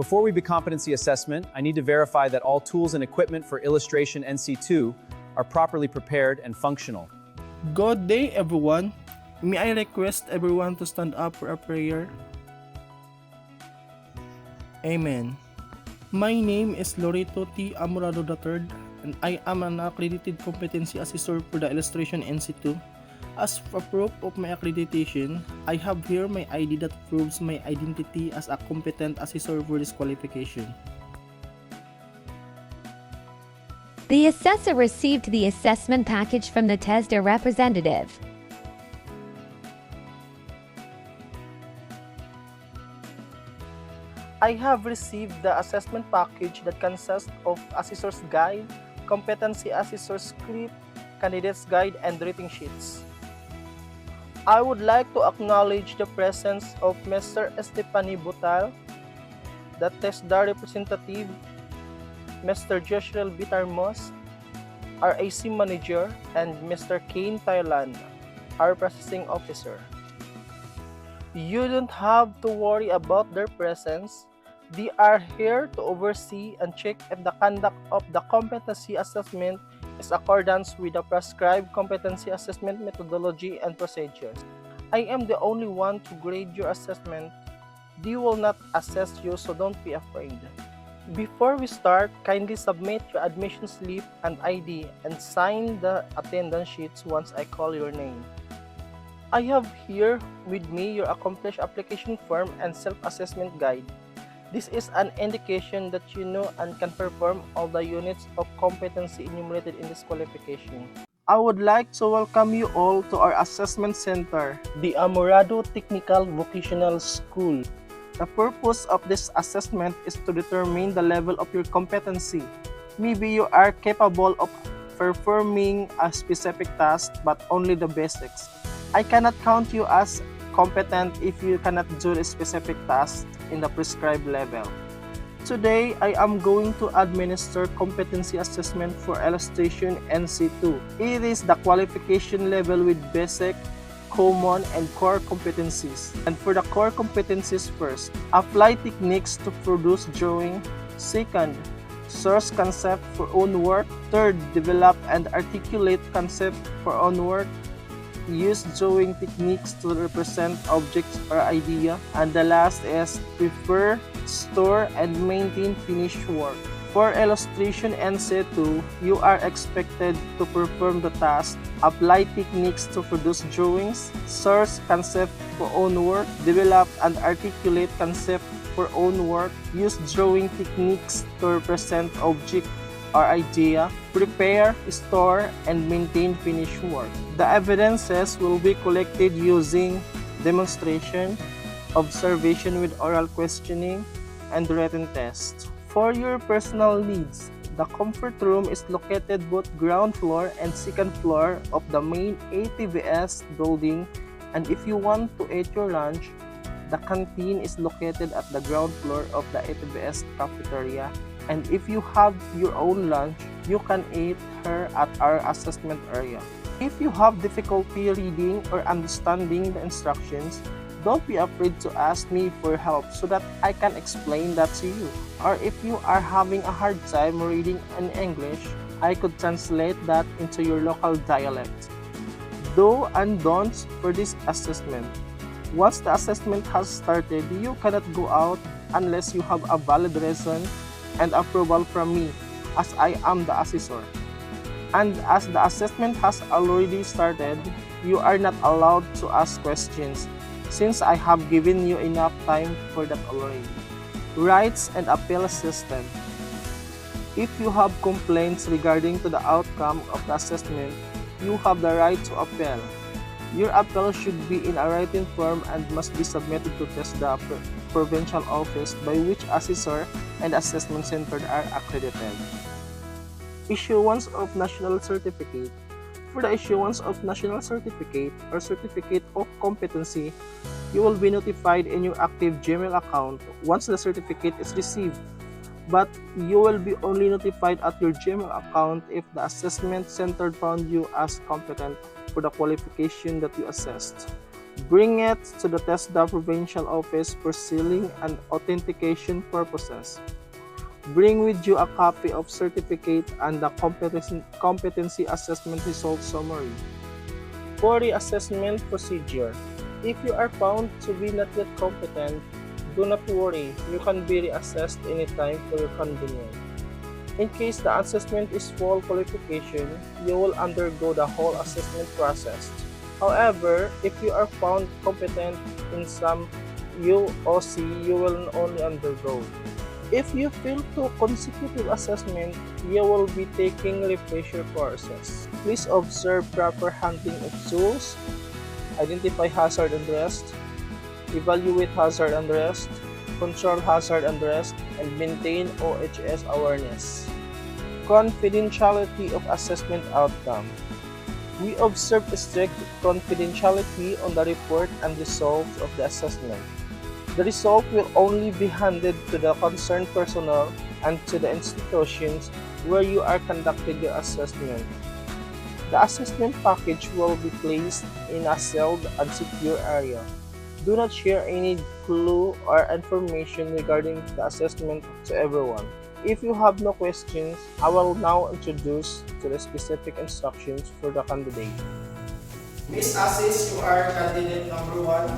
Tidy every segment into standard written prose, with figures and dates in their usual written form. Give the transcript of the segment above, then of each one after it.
Before we begin competency assessment, I need to verify that all tools and equipment for illustration NC2 are properly prepared and functional. Good day, everyone. May I request everyone to stand up for a prayer? Amen. My name is Lorito T. Amorado III, and I am an accredited competency assessor for the illustration NC2. As a proof of my accreditation, I have here my ID that proves my identity as a competent assessor for this qualification. The assessor received the assessment package from the tester representative. I have received the assessment package that consists of assessor's guide, competency assessor script, candidate's guide, and rating sheets. I would like to acknowledge the presence of Mr. Estefani Butal, the TESDA representative, Mr. Joshua Bitarmos, our AC manager, and Mr. Kane Thailand, our processing officer. You don't have to worry about their presence. They are here to oversee and check if the conduct of the competency assessment is accordance with the prescribed competency assessment methodology and procedures. I am the only one to grade your assessment. They will not assess you, so don't be afraid. Before we start, kindly submit your admission slip and ID and sign the attendance sheets once I call your name. I have here with me your accomplished application form and self-assessment guide. This is an indication that you know and can perform all the units of competency enumerated in this qualification. I would like to welcome you all to our assessment center, the Amorado Technical Vocational School. The purpose of this assessment is to determine the level of your competency. Maybe you are capable of performing a specific task, but only the basics. I cannot count you as competent if you cannot do a specific task in the prescribed level. Today, I am going to administer competency assessment for illustration NC2. It is the qualification level with basic, common, and core competencies. And for the core competencies first, apply techniques to produce drawing. Second, source concept for own work. Third, develop and articulate concept for own work. Use drawing techniques to represent objects or idea. And the last is prepare, store, and maintain finished work. For illustration NC2, you are expected to perform the task, apply techniques to produce drawings, source concept for own work, develop and articulate concept for own work, use drawing techniques to represent object or idea, prepare, store, and maintain finished work. The evidences will be collected using demonstration, observation with oral questioning, and written tests. For your personal needs, the comfort room is located both ground floor and second floor of the main ATVS building, and if you want to eat your lunch, the canteen is located at the ground floor of the ATVS cafeteria. And if you have your own lunch, you can eat here at our assessment area. If you have difficulty reading or understanding the instructions, don't be afraid to ask me for help so that I can explain that to you. Or if you are having a hard time reading in English, I could translate that into your local dialect. Do and don'ts for this assessment. Once the assessment has started, you cannot go out unless you have a valid reason and approval from me, as I am the assessor. And as the assessment has already started, you are not allowed to ask questions, since I have given you enough time for that already. Rights and appeal system. If you have complaints regarding to the outcome of the assessment, you have the right to appeal. Your appeal should be in a written form and must be submitted to TESDA provincial office by which assessor and assessment center are accredited. Issuance of national certificate. For the issuance of national certificate or certificate of competency, you will be notified in your active Gmail account once the certificate is received. But you will be only notified at your Gmail account if the assessment center found you as competent for the qualification that you assessed. Bring it to the TESDA Provincial Office for sealing and authentication purposes. Bring with you a copy of certificate and the competency assessment result summary. For the assessment procedure, if you are found to be not yet competent, do not worry, you can be reassessed anytime for your convenience. In case the assessment is full qualification, you will undergo the whole assessment process. However, if you are found competent in some UOC, you will only undergo. If you fail two consecutive assessments, you will be taking refresher courses. Please observe proper handling of tools, identify hazard and rest, evaluate hazard and rest, control hazard and rest, and maintain OHS awareness. Confidentiality of assessment outcome. We observe strict confidentiality on the report and results of the assessment. The result will only be handed to the concerned personnel and to the institutions where you are conducting your assessment. The assessment package will be placed in a sealed and secure area. Do not share any clue or information regarding the assessment to everyone. If you have no questions, I will now introduce to the specific instructions for the candidate. Miss Asis, you are candidate number 1.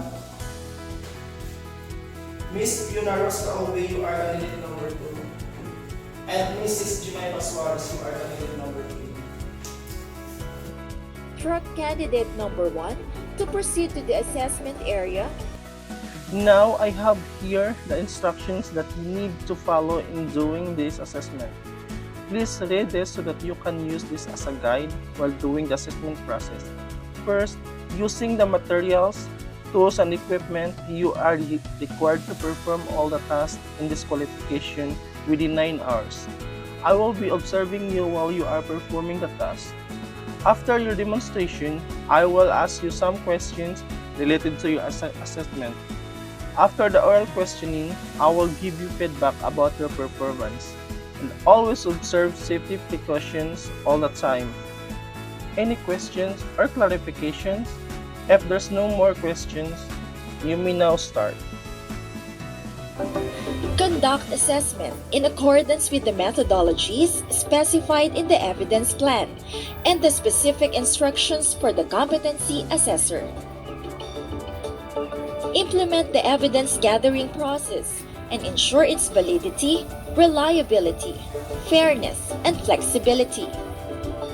Miss Yunaros Kaobe, you are candidate number 2. And Mrs. Jemima Suarez, you are candidate number 3. Truck candidate number 1 to proceed to the assessment area. Now I have here the instructions that you need to follow in doing this assessment. Please read this so that you can use this as a guide while doing the assessment process. First, using the materials, tools, and equipment, you are required to perform all the tasks in this qualification within 9 hours. I will be observing you while you are performing the task. After your demonstration, I will ask you some questions related to your assessment. After the oral questioning, I will give you feedback about your performance. And always observe safety precautions all the time. Any questions or clarifications? If there's no more questions, you may now start. Conduct assessment in accordance with the methodologies specified in the evidence plan and the specific instructions for the competency assessor. Implement the evidence gathering process and ensure its validity, reliability, fairness, and flexibility.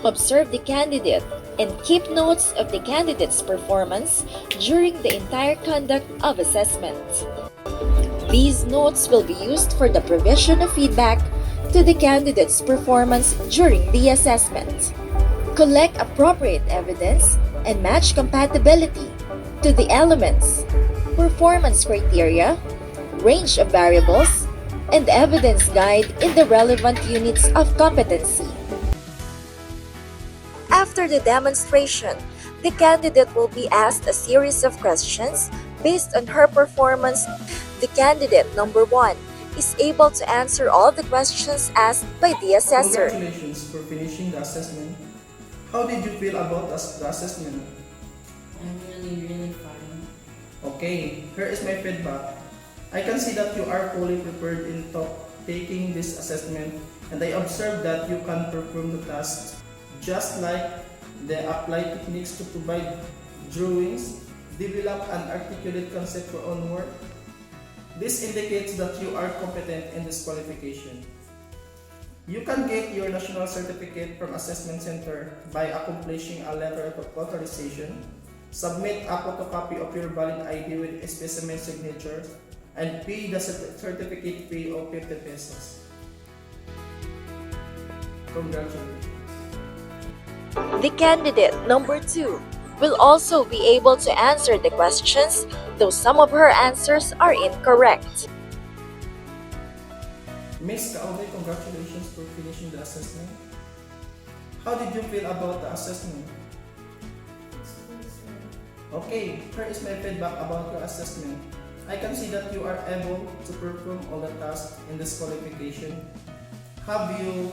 Observe the candidate and keep notes of the candidate's performance during the entire conduct of assessment. These notes will be used for the provision of feedback to the candidate's performance during the assessment. Collect appropriate evidence and match compatibility to the elements, performance criteria, range of variables, and evidence guide in the relevant units of competency. After the demonstration, the candidate will be asked a series of questions based on her performance. The candidate number 1 is able to answer all the questions asked by the assessor. Congratulations for finishing the assessment. How did you feel about the assessment? I'm really fine. Okay, here is my feedback. I can see that you are fully prepared in taking this assessment, and I observed that you can perform the tasks just like the applied techniques to provide drawings, develop and articulate concept for own work. This indicates that you are competent in this qualification. You can get your national certificate from Assessment Center by accomplishing a letter of authorization, submit a photocopy of your valid ID with a specimen signature, and pay the certificate fee of 50 pesos. Congratulations. The candidate number 2 will also be able to answer the questions, though some of her answers are incorrect. Miss Kaobe, congratulations for finishing the assessment. How did you feel about the assessment? Okay, here is my feedback about your assessment. I can see that you are able to perform all the tasks in this qualification. Have you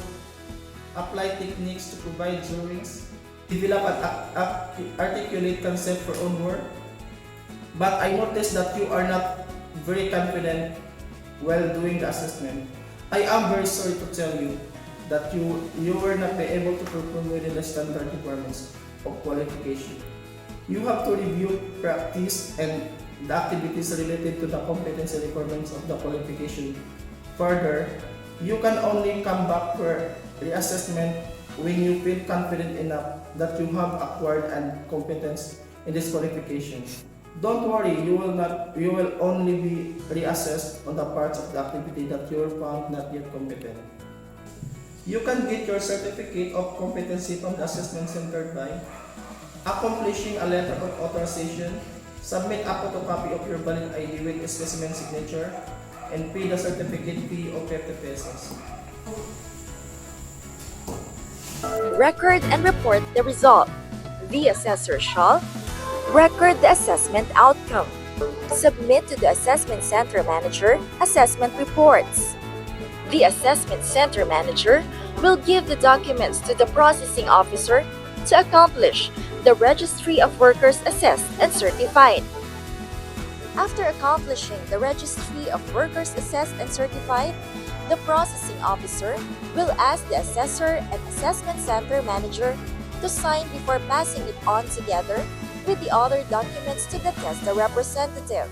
applied techniques to provide drawings, develop and articulate concept for own work? but I noticed that you are not very confident while doing the assessment. I am very sorry to tell you that you will not be able to perform within the standard requirements of qualification. You have to review, practice, and the activities related to the competency requirements of the qualification. Further, you can only come back for reassessment when you feel confident enough that you have acquired and competence in this qualification. Don't worry, you will only be reassessed on the parts of the activity that you are found not yet competent. You can get your certificate of competency from the assessment center by accomplishing a letter of authorization, submit a photocopy of your valid ID with a specimen signature, and pay the certificate fee of 50 pesos. Record and report the result. The assessor shall record the assessment outcome. Submit to the assessment center manager assessment reports. The assessment center manager will give the documents to the processing officer to accomplish the registry of workers assessed and certified. After accomplishing the registry of workers assessed and certified, the processing officer will ask the assessor and assessment center manager to sign before passing it on together with the other documents to the tester representative.